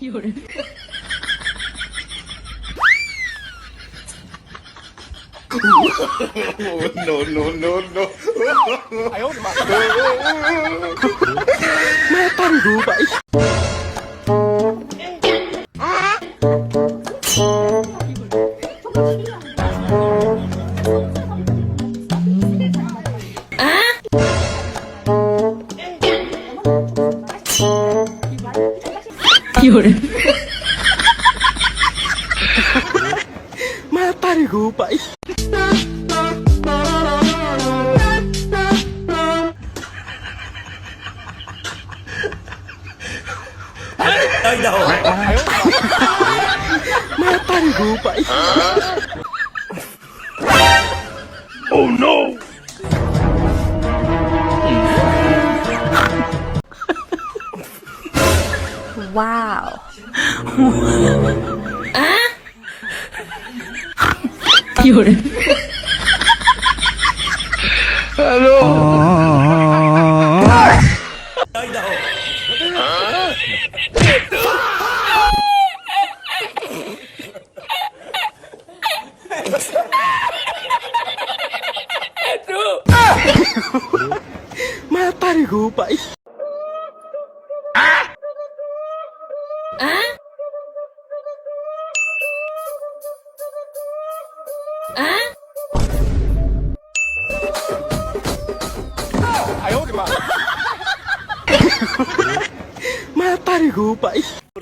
No, no, no, no. Oh no! Wow.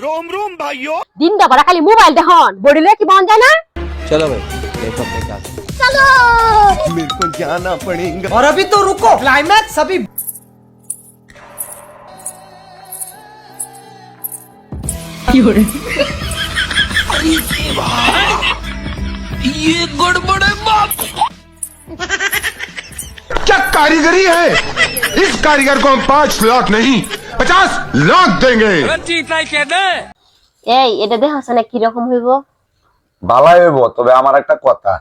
रोम रोम भाइयों দিনটা বড় খালি মোবাইল দেখুন বডিলে কি বন্ধ যায় না चलो भाई देखो अपने क्या চলো मेरे को जाना पड़ेगा और अभी तो रुको क्लाइमैक्स अभी क्या कारीगरी है? इस कारीगर को हम 5 लाख नहीं 50 लाख देंगे। এই এটা দেখছ না কি রকম হইব ভালাই হইব, তবে আমার একটা কথা,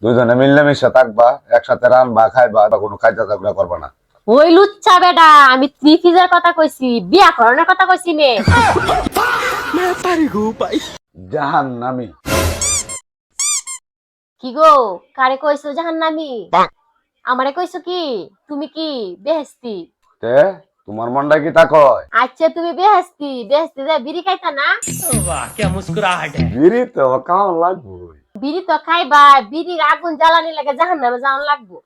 দুইজনে মিলেমিশে থাকবা, একসাথে রানবা খাইবা, বা কোনো কাজা ঝগড়া করবা না। ওই লুচ্চা বেডা আমি ত্রিফিজের কথা কইছি বিয়া করানোর কথা কইছি নে জাহান্নামী। কি গো কারে কইছো জাহান্নামী আমারে কইছো কি তুমি কি বেহেশতি তে তোমার মনটা কি তা কয়? আচ্ছা তুমি বেহেশতি বেহেশতি যা বিড়ি খাইতা না বিড়ি তো কেমন লাগবো? বিড়ি তো খাইবা বিড়ির আগুন জ্বালানি লাগে জাহান্নামে যাওয়ান লাগবো